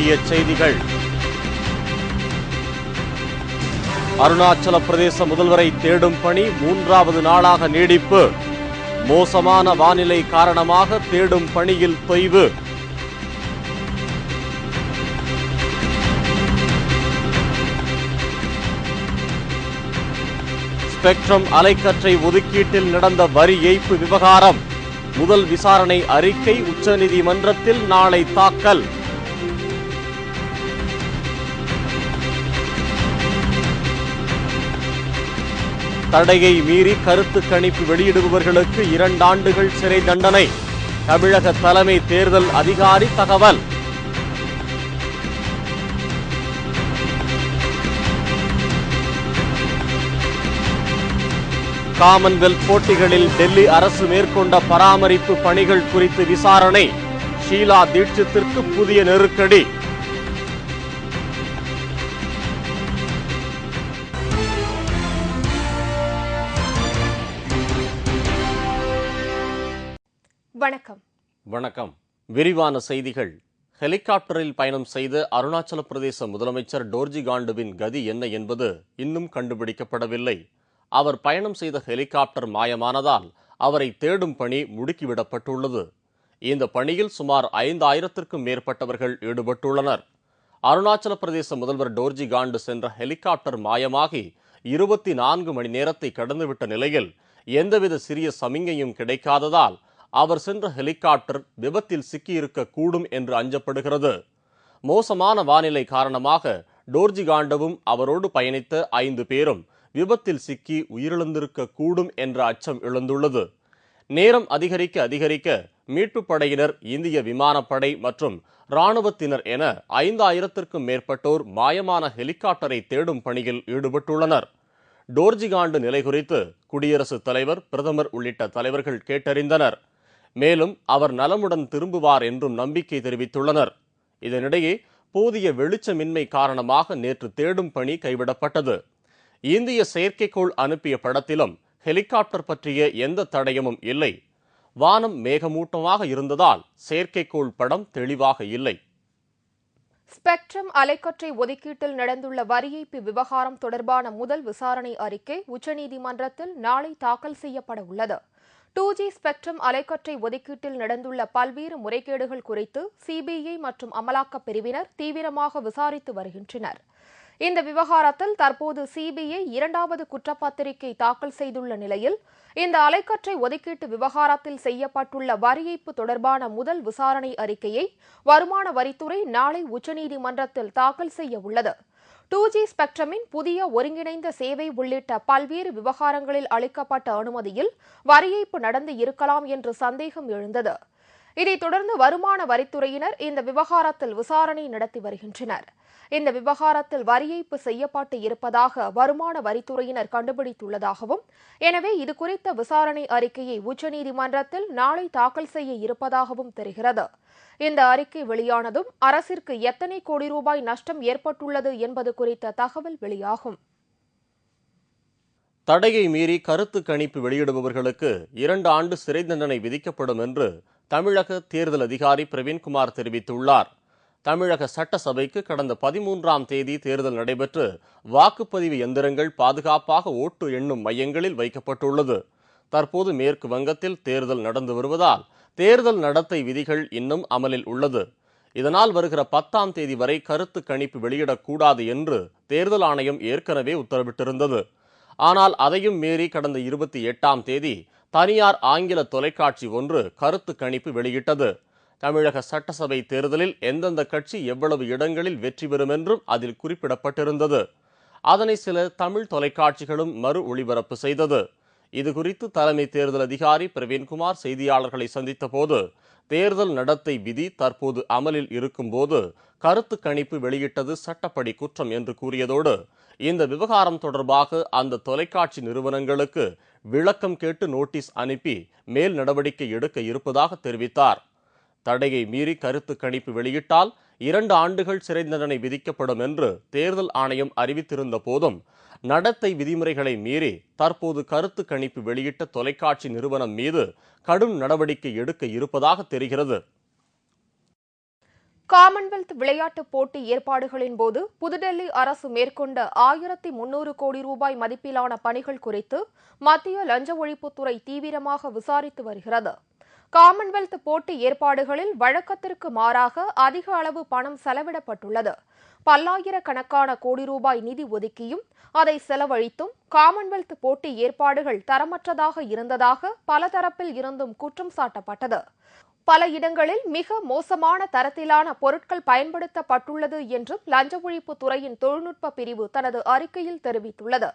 முக்கிய செய்திகள். அருணாச்சல பிரதேச முதல்வரை தேடும் பணி 3வது நாளாக நீடிப்பு. மோசமான வானிலை காரணமாக தேடும் பணியில் தொய்வு. ஸ்பெக்ட்ரம் அலைக்கற்றை ஒதுக்கீட்டில் நடந்த வரி ஏய்ப்பு விவகாரம். முதல் விசாரணை அறிக்கை உச்சநீதிமன்றத்தில் நாளை தாக்கல். தடையை மீறி கருத்து கணிப்பு வெளியிடுபவர்களுக்கு 2 ஆண்டுகள் சிறை தண்டனை. தமிழக தலைமை தேர்தல் அதிகாரி தகவல். காமன்வெல்த் போட்டிகளில் டெல்லி அரசு மேற்கொண்ட பராமரிப்பு பணிகள் குறித்து விசாரணை. ஷீலா தீட்சித்திற்கு புதிய நெருக்கடி. வணக்கம். விரிவான செய்திகள். ஹெலிகாப்டரில் பயணம் செய்த அருணாச்சல பிரதேச முதலமைச்சர் டோர்ஜி காண்டுவின் கதி என்ன என்பது இன்னும் கண்டுபிடிக்கப்படவில்லை. அவர் பயணம் செய்த ஹெலிகாப்டர் மாயமானதால் அவரை தேடும் பணி முடுக்கிவிடப்பட்டுள்ளது. இந்த பணியில் சுமார் 5000க்கும் மேற்பட்டவர்கள் ஈடுபட்டுள்ளனர். அருணாச்சல பிரதேச முதல்வர் டோர்ஜி காண்டு சென்ற ஹெலிகாப்டர் மாயமாகி 24 மணி நேரத்தை கடந்துவிட்ட நிலையில் எந்தவித சிறிய சமிங்கையும் கிடைக்காததால் அவர் சென்ற ஹெலிகாப்டர் விபத்தில் சிக்கியிருக்க கூடும் என்று அஞ்சப்படுகிறது. மோசமான வானிலை காரணமாக டோர்ஜி காண்டுவும் அவரோடு பயணித்த 5 பேரும் விபத்தில் சிக்கி உயிரிழந்திருக்க கூடும் என்ற அச்சம் எழுந்துள்ளது. நேரம் அதிகரிக்க அதிகரிக்க மீட்புப் படையினர், இந்திய விமானப்படை மற்றும் இராணுவத்தினர் என 5000க்கும் மேற்பட்டோர் மாயமான ஹெலிகாப்டரை தேடும் பணியில் ஈடுபட்டுள்ளனர். டோர்ஜி காண்டு நிலை குறித்து குடியரசுத் தலைவர், பிரதமர் உள்ளிட்ட தலைவர்கள் கேட்டறிந்தனர். மேலும் அவர் நலமுடன் திரும்புவார் என்றும் நம்பிக்கை தெரிவித்துள்ளனர். இதனிடையே போதிய வெளிச்சமின்மை காரணமாக நேற்று தேடும் பணி கைவிடப்பட்டது. இந்திய செயற்கைக்கோள் அனுப்பிய படத்திலும் ஹெலிகாப்டர் பற்றிய எந்த தடயமும் இல்லை. வானம் மேகமூட்டமாக இருந்ததால் செயற்கைக்கோள் படம் தெளிவாக இல்லை. ஸ்பெக்ட்ரம் அலைக்கற்றை ஒதுக்கீட்டில் நடந்துள்ள வரி ஏய்ப்பு விவகாரம் தொடர்பான முதல் விசாரணை அறிக்கை உச்சநீதிமன்றத்தில் நாளை தாக்கல் செய்யப்பட உள்ளது. 2G ஸ்பெக்ட்ரம் அலைக்கற்றை ஒதுக்கீட்டில் நடந்துள்ள பல்வேறு முறைகேடுகள் குறித்து சிபிஐ மற்றும் அமலாக்கப் பிரிவினர் தீவிரமாக விசாரித்து வருகின்றனர். இந்த விவகாரத்தில் தற்போது சிபிஐ 2வது குற்றப்பத்திரிகை தாக்கல் செய்துள்ள நிலையில் இந்த அலைக்கற்றை ஒதுக்கீட்டு விவகாரத்தில் செய்யப்பட்டுள்ள வரி ஏய்ப்பு தொடர்பான முதல் விசாரணை அறிக்கையை வருமான வரித்துறை நாளை உச்சநீதிமன்றத்தில் தாக்கல் செய்ய உள்ளது. 2G ஸ்பெக்ட்ரமின் புதிய ஒருங்கிணைந்த சேவை உள்ளிட்ட பல்வேறு விவகாரங்களில் அளிக்கப்பட்ட அனுமதியில் வரி ஏய்ப்பு நடந்து இருக்கலாம் என்று சந்தேகம் எழுந்தது. இதைத் தொடர்ந்து வருமான வரித்துறையினர் இந்த விவகாரத்தில் விசாரணை நடத்தி வருகின்றனர். இந்த விவகாரத்தில் வரி ஏய்ப்பு செய்யப்பட்டு இருப்பதாக வருமான வரித்துறையினர் கண்டுபிடித்துள்ளதாகவும், எனவே இதுகுறித்த விசாரணை அறிக்கையை உச்சநீதிமன்றத்தில் நாளை தாக்கல் செய்ய இருப்பதாகவும் தெரிகிறது. இந்த அறிக்கை வெளியானதும் அரசிற்கு எத்தனை கோடி ரூபாய் நஷ்டம் ஏற்பட்டுள்ளது என்பது குறித்த தகவல் வெளியாகும். தடையை மீறி கருத்து கணிப்பு வெளியிடுபவர்களுக்கு 2 ஆண்டு சிறை தண்டனை விதிக்கப்படும் என்று தமிழக தேர்தல் அதிகாரி பிரவீன்குமார் தெரிவித்துள்ளார். தமிழக சட்டசபைக்கு கடந்த 13ஆம் தேதி தேர்தல் நடைபெற்று வாக்குப்பதிவு எந்திரங்கள் பாதுகாப்பாக ஓட்டு எண்ணும் மையங்களில் வைக்கப்பட்டுள்ளது. தற்போது மேற்கு வங்கத்தில் தேர்தல் நடந்து வருவதால் தேர்தல் நடத்தை விதிகள் இன்னும் அமலில் உள்ளது. இதனால் வருகிற 10ஆம் தேதி வரை கருத்து கணிப்பு வெளியிடக்கூடாது என்று தேர்தல் ஆணையம் ஏற்கனவே உத்தரவிட்டிருந்தது. ஆனால் அதையும் மீறி கடந்த 28ஆம் தேதி தனியார் ஆங்கில தொலைக்காட்சி ஒன்று கருத்து கணிப்பு வெளியிட்டது. தமிழக சட்டசபை தேர்தலில் எந்தெந்த கட்சி எவ்வளவு இடங்களில் வெற்றி பெறும் என்றும் அதில் குறிப்பிடப்பட்டிருந்தது. அதனை சில தமிழ் தொலைக்காட்சிகளும் மறு ஒளிபரப்பு செய்தது. இதுகுறித்து தலைமை தேர்தல் அதிகாரி பிரவீன்குமார் செய்தியாளர்களை சந்தித்த போது, தேர்தல் நடத்தை விதி தற்போது அமலில் இருக்கும்போது கருத்து கணிப்பு வெளியிட்டது சட்டப்படி குற்றம் என்று கூறியதோடு, இந்த விவகாரம் தொடர்பாக அந்த தொலைக்காட்சி நிறுவனங்களுக்கு விளக்கம் கேட்டு நோட்டீஸ் அனுப்பி மேல் நடவடிக்கை எடுக்க இருப்பதாக தெரிவித்தார். தடையை மீறி கருத்து கணிப்பு வெளியிட்டால் 2 ஆண்டுகள் சிறை தண்டனை விதிக்கப்படும் என்று தேர்தல் ஆணையம் அறிவித்திருந்த போதும் நடத்தை விதிமுறைகளை மீறி தற்போது கருத்து கணிப்பு வெளியிட்ட தொலைக்காட்சி நிறுவனம் மீது கடும் நடவடிக்கை எடுக்க இருப்பதாக தெரிகிறது. காமன்வெல்த் விளையாட்டுப் போட்டி ஏற்பாடுகளின் போது புதுடெல்லி அரசு மேற்கொண்ட 1300 கோடி ரூபாய் மதிப்பிலான பணிகள் குறித்து மத்திய லஞ்ச ஒழிப்புத்துறை தீவிரமாக விசாரித்து வருகிறது. காமன்வெல்த் போட்டி ஏற்பாடுகளில் வழக்கத்திற்கு மாறாக அதிக அளவு பணம் செலவிடப்பட்டுள்ளது. பல்லாயிரக்கணக்கான கோடி ரூபாய் நிதி ஒதுக்கியும் அதை செலவழித்தும் காமன்வெல்த் போட்டி ஏற்பாடுகள் தரமற்றதாக இருந்ததாக பல தரப்பில் இருந்தும் குற்றம் சாட்டப்பட்டது. பல இடங்களில் மிக மோசமான தரத்திலான பொருட்கள் பயன்படுத்தப்பட்டுள்ளது என்றும் லஞ்ச ஒழிப்புத் துறையின் தொழில்நுட்ப பிரிவு தனது அறிக்கையில் தெரிவித்துள்ளது.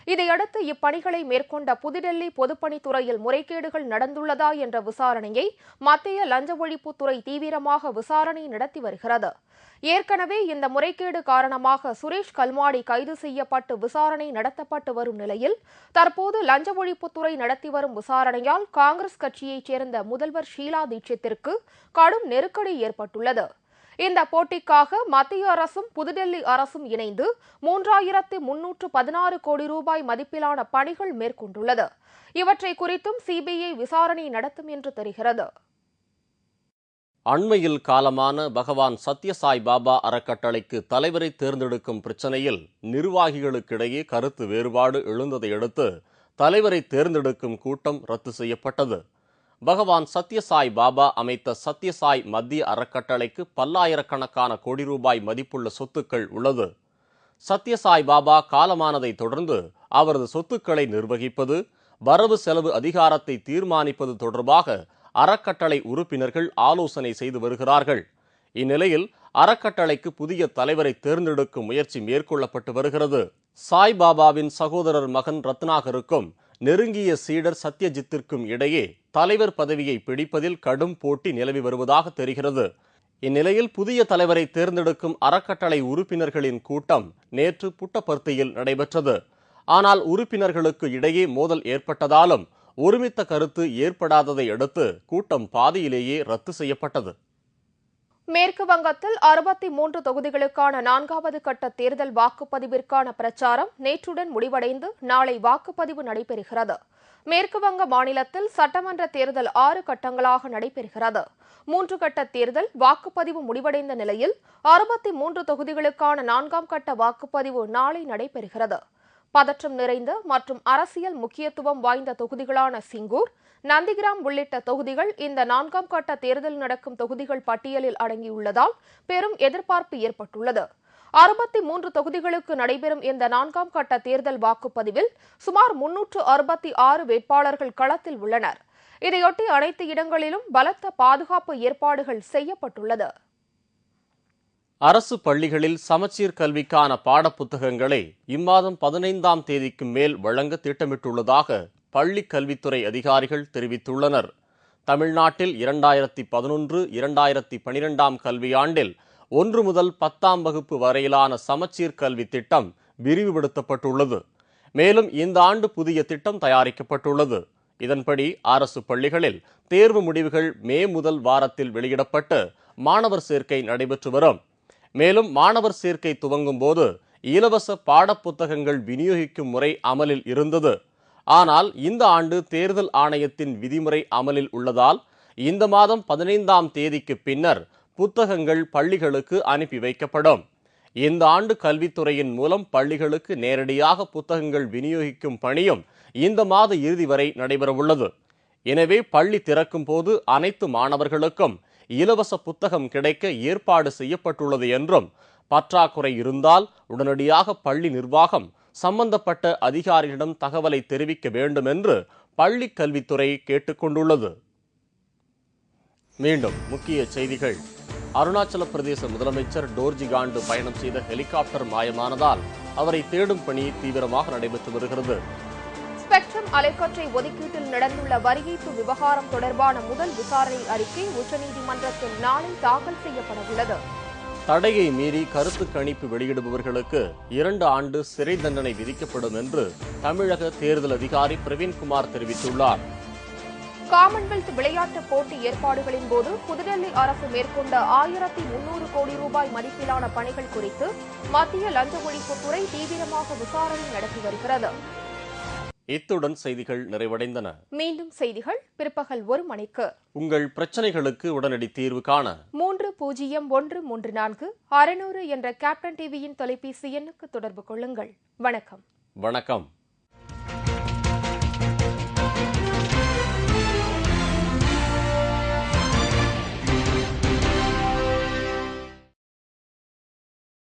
இதையடுத்து இப்பணிகளை மேற்கொண்ட புதுடெல்லி பொதுப்பணித்துறையில் முறைகேடுகள் நடந்துள்ளதா என்ற விசாரணையை மத்திய லஞ்ச ஒழிப்புத்துறை தீவிரமாக விசாரணை நடத்தி வருகிறது. ஏற்கனவே இந்த முறைகேடு காரணமாக சுரேஷ் கல்மாடி கைது செய்யப்பட்டு விசாரணை நடத்தப்பட்டு வரும் நிலையில் தற்போது லஞ்ச ஒழிப்புத்துறை நடத்தி வரும் விசாரணையால் காங்கிரஸ் கட்சியைச் சேர்ந்த முதல்வர் ஷீலா தீட்சித்திற்கு கடும் நெருக்கடி ஏற்பட்டுள்ளது. இந்த போட்டிக்காக மத்திய அரசும் புதுடெல்லி அரசும் இணைந்து 3316 கோடி ரூபாய் மதிப்பிலான பணிகள் மேற்கொண்டுள்ளது. இவற்றை குறித்தும் சிபிஐ விசாரணை நடத்தும் என்று தெரிகிறது. அண்மையில் காலமான பகவான் சத்யசாய் பாபா அறக்கட்டளைக்கு தலைவரை தேர்ந்தெடுக்கும் பிரச்சினையில் நிர்வாகிகளுக்கிடையே கருத்து வேறுபாடு எழுந்ததை அடுத்து தலைவரை தேர்ந்தெடுக்கும் கூட்டம் ரத்து செய்யப்பட்டது. பகவான் சத்யசாய் பாபா அமைத்த சத்யசாய் மத்திய அறக்கட்டளைக்கு பல்லாயிரக்கணக்கான கோடி ரூபாய் மதிப்புள்ள சொத்துக்கள் உள்ளது. சத்யசாய் பாபா காலமானதை தொடர்ந்து அவரது சொத்துக்களை நிர்வகிப்பது, வரவு செலவு அதிகாரத்தை தீர்மானிப்பது தொடர்பாக அறக்கட்டளை உறுப்பினர்கள் ஆலோசனை செய்து வருகிறார்கள். இந்நிலையில் அறக்கட்டளைக்கு புதிய தலைவரை தேர்ந்தெடுக்கும் முயற்சி மேற்கொள்ளப்பட்டு வருகிறது. சாய்பாபாவின் சகோதரர் மகன் ரத்னாகருக்கும் நெருங்கிய சீடர் சத்யஜித்திற்கும் இடையே தலைவர் பதவியை பிடிப்பதில் கடும் போட்டி நிலவி வருவதாக தெரிகிறது. இந்நிலையில் புதிய தலைவரை தேர்ந்தெடுக்கும் அறக்கட்டளை உறுப்பினர்களின் கூட்டம் நேற்று புட்டபர்த்தியில் நடைபெற்றது. ஆனால் உறுப்பினர்களுக்கு இடையே மோதல் ஏற்பட்டதாலும் ஒருமித்த கருத்து ஏற்படாததை அடுத்து கூட்டம் பாதியிலேயே ரத்து செய்யப்பட்டது. மேற்கு வங்கத்தில் 63 தொகுதிகளுக்கான 4வது கட்ட தேர்தல் வாக்குப்பதிவிற்கான பிரச்சாரம் நேற்றுடன் முடிவடைந்து நாளை வாக்குப்பதிவு நடைபெறுகிறது. மேற்கு வங்க மாநிலத்தில் சட்டமன்ற தேர்தல் 6 கட்டங்களாக நடைபெறுகிறது. 3 கட்ட தேர்தல் வாக்குப்பதிவு முடிவடைந்த நிலையில் 63 தொகுதிகளுக்கான 4ஆம் கட்ட வாக்குப்பதிவு நாளை நடைபெறுகிறது. பதற்றம் நிறைந்த மற்றும் அரசியல் முக்கியத்துவம் வாய்ந்த தொகுதிகளான சிங்கூர், நந்திகிராம் உள்ளிட்ட தொகுதிகள் இந்த 4ஆம் கட்ட தேர்தல் நடக்கும் தொகுதிகள் பட்டியலில் அடங்கியுள்ளதால் பெரும் எதிர்பார்ப்பு ஏற்பட்டுள்ளது. 63 தொகுதிகளுக்கு நடைபெறும் இந்த 4ஆம் கட்ட தேர்தல் வாக்குப்பதிவில் சுமார் 366 வேட்பாளர்கள் களத்தில் உள்ளனர். இதையொட்டி அனைத்து இடங்களிலும் பலத்த பாதுகாப்பு ஏற்பாடுகள் செய்யப்பட்டுள்ளது. அரசு பள்ளிகளில் சமச்சீர் கல்விக்கான பாடப்புத்தகங்களை இம்மாதம் 15ஆம் தேதிக்கு மேல் வழங்க திட்டமிட்டுள்ளதாக பள்ளிக் கல்வித்துறை அதிகாரிகள் தெரிவித்துள்ளனர். தமிழ்நாட்டில் 2011-2012ஆம் கல்வியாண்டில் 1 முதல் 10ஆம் வகுப்பு வரையிலான சமச்சீர் கல்வி திட்டம் விரிவுபடுத்தப்பட்டுள்ளது. மேலும் இந்த ஆண்டு புதிய திட்டம் தயாரிக்கப்பட்டுள்ளது. இதன்படி அரசு பள்ளிகளில் தேர்வு முடிவுகள் மே முதல் வாரத்தில் வெளியிடப்பட்டு மாணவர் சேர்க்கை நடைபெற்று வரும். மேலும் மாணவர் சேர்க்கை துவங்கும் போது இலவச பாடப்புத்தகங்கள் விநியோகிக்கும் முறை அமலில் இருந்தது. ஆனால் இந்த ஆண்டு தேர்தல் ஆணையத்தின் விதிமுறை அமலில் உள்ளதால் இந்த மாதம் 15ஆம் தேதிக்கு பின்னர் புத்தகங்கள் பள்ளிகளுக்கு அனுப்பி வைக்கப்படும். இந்த ஆண்டு கல்வித்துறையின் மூலம் பள்ளிகளுக்கு நேரடியாக புத்தகங்கள் விநியோகிக்கும் பணியும் இந்த மாத இறுதி வரை நடைபெறவுள்ளது. எனவே பள்ளி திறக்கும் போது அனைத்து மாணவர்களுக்கும் இலவச புத்தகம் கிடைக்க ஏற்பாடு செய்யப்பட்டுள்ளது என்றும், பற்றாக்குறை இருந்தால் உடனடியாக பள்ளி நிர்வாகம் சம்பந்தப்பட்ட அதிகாரிகளிடம் தகவலை தெரிவிக்க வேண்டும் என்று பள்ளிக் கல்வித்துறை கேட்டுக்கொண்டுள்ளது. மீண்டும் முக்கிய செய்திகள். அருணாச்சல பிரதேச முதலமைச்சர் டோர்ஜி காண்டு பயணம் செய்த ஹெலிகாப்டர் மாயமானதால் அவரை தேடும் பணி தீவிரமாக நடைபெற்று வருகிறது. ஸ்பெக்ட்ரம் அலைக்கற்றை ஒதுக்கீட்டில் நடந்துள்ள வரி ஏய்ப்பு விவகாரம் தொடர்பான முதல் விசாரணை அறிக்கை உச்சநீதிமன்றத்தில் நாளை தாக்கல் செய்யப்பட உள்ளது. தடையை மீறி கருத்து கணிப்பு வெளியிடுபவர்களுக்கு 2 ஆண்டு சிறை தண்டனை விதிக்கப்படும் என்று தமிழக தேர்தல் அதிகாரி பிரவீன்குமார் தெரிவித்துள்ளார். காமன்வெல்த் விளையாட்டுப் போட்டி ஏற்பாடுகளின் போது புதுடெல்லி அரசு மேற்கொண்ட 1300 கோடி ரூபாய் மதிப்பிலான பணிகள் குறித்து மத்திய லஞ்ச ஒழிப்புத்துறை தீவிரமாக விசாரணை நடத்தி வருகிறது. இத்துடன் செய்திகள் நிறைவடைந்தன. மீண்டும் செய்திகள் பிற்பகல் 1 மணிக்கு. உங்கள் பிரச்சனைகளுக்கு உடனடி தீர்வு காண 3 134 600 என்ற கேப்டன் டிவியின் தொலைபேசி எண்ணுக்கு தொடர்பு கொள்ளுங்கள். வணக்கம். வணக்கம்.